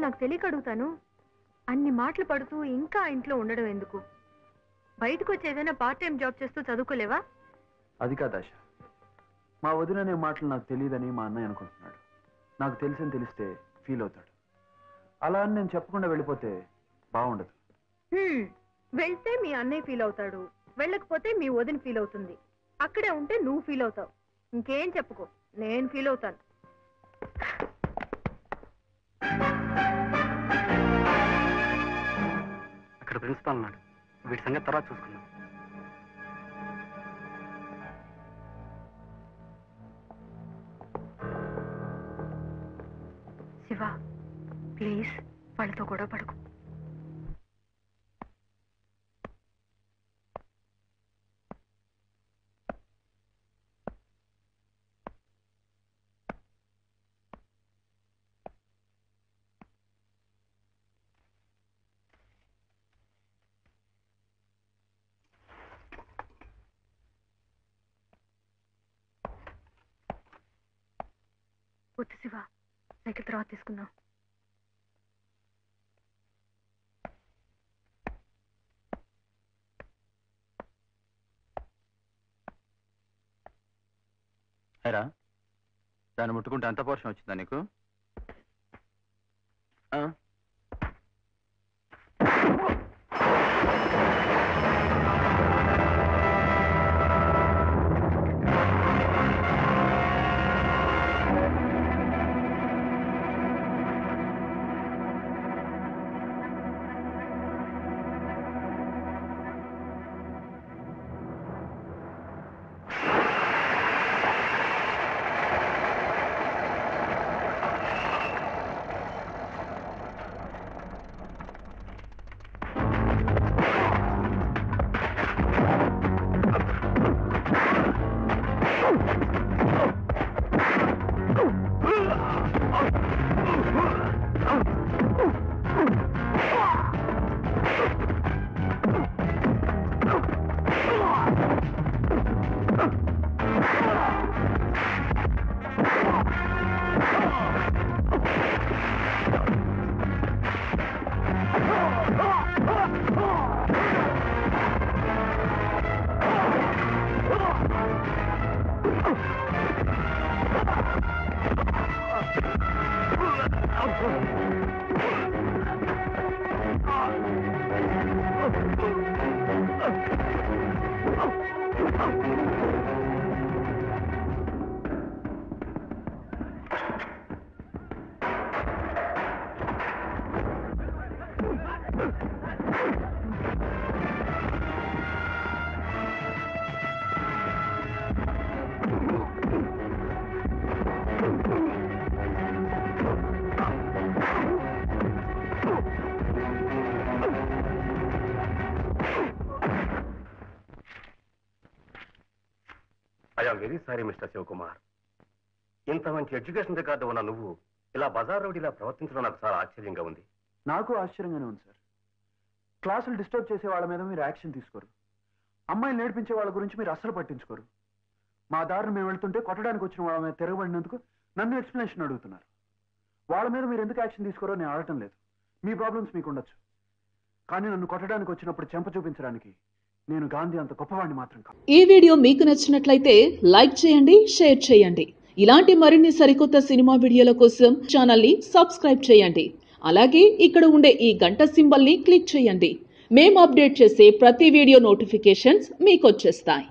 నాకు తెలియక అడుగుతాను. అన్ని మాటలు పడుతూ ఇంకా ఇంట్లో ఉండడం ఎందుకు? బయటకు వచ్చి ఏదైనా పార్ట్ టైం జాబ్ చేస్తూ చదువుకోలేవా? అది కాదు ఆశ, మా వదిననే మాటలు నాకు తెలియదని మా అన్నయ్య అనుకుంటున్నాడు. నాకు తెలిసని తెలిస్తే ఫీల్ అవుతాడు. అలా అని నేను చెప్పకుండా వెళ్ళిపోతే బాగుండదు. వెళ్తే మీ అన్నయ్య ఫీల్ అవుతాడు, వెళ్ళకపోతే మీ వదిన ఫీల్ అవుతుంది. అక్కడే ఉంటే నువ్వు ఫీల్ అవుతావు. ఇంకేం చెప్పుకో, నేను ఫీల్ అవుతాను. అక్కడ ప్రిన్సిపాల్ ఉన్నాడు, వీటి సంగతి తర్వాత చూసుకుందాం. శివ, ప్లీజ్ వాళ్ళతో గొడవ పడకు. వద్దు శివ, సైకిల్ తర్వాత తీసుకుందాం. హేరా, దాన్ని ముట్టుకుంటే అంత పోర్షన్ వచ్చిందా నీకు? Very sorry mister Shivakumar. ఇంత మంచి ఎడ్యుకేషన్ రికార్డు ఉన్న నువ్వు ఇలా బజార్ రోడ్ ఇలా ప్రవర్తించడం నాకు చాలా ఆశ్చర్యంగా ఉంది. నాకు ఆశ్చర్యంగానే ఉంది సార్. క్లాసులు డిస్టర్బ్ చేసే వాళ్ళ మీద మీరు యాక్షన్ తీసుకోరు, అమ్మాయిలు నేర్పించే వాళ్ళ గురించి మీరు అస్సలు పట్టించుకోరు. మా దారిని మేము వెళ్తుంటే కొట్టడానికి వచ్చిన వాళ్ళ మీద తిరగబడినందుకు నన్ను ఎక్స్ప్లెనేషన్ అడుగుతున్నారు. వాళ్ళ మీద మీరు ఎందుకు యాక్షన్ తీసుకోరో నేను అడగటం లేదు. మీ ప్రాబ్లమ్స్ మీకు ఉండొచ్చు, కానీ నన్ను కొట్టడానికి వచ్చినప్పుడు చెంప చూపించడానికి నేను గాంధీ అంత గొప్పవాడిని మాత్రం కాదు. ఈ వీడియో మీకు నచ్చినట్లయితే లైక్ చేయండి, షేర్ చేయండి. ఇలాంటి మరిన్ని సరికొత్త సినిమా వీడియోల కోసం ఛానల్ ని సబ్స్క్రైబ్ చేయండి. అలాగే ఇక్కడ ఉండే ఈ గంట సింబల్ ని క్లిక్ చేయండి. మేము అప్డేట్ చేసే ప్రతి వీడియో నోటిఫికేషన్స్ మీకు వచ్చేస్తాయి.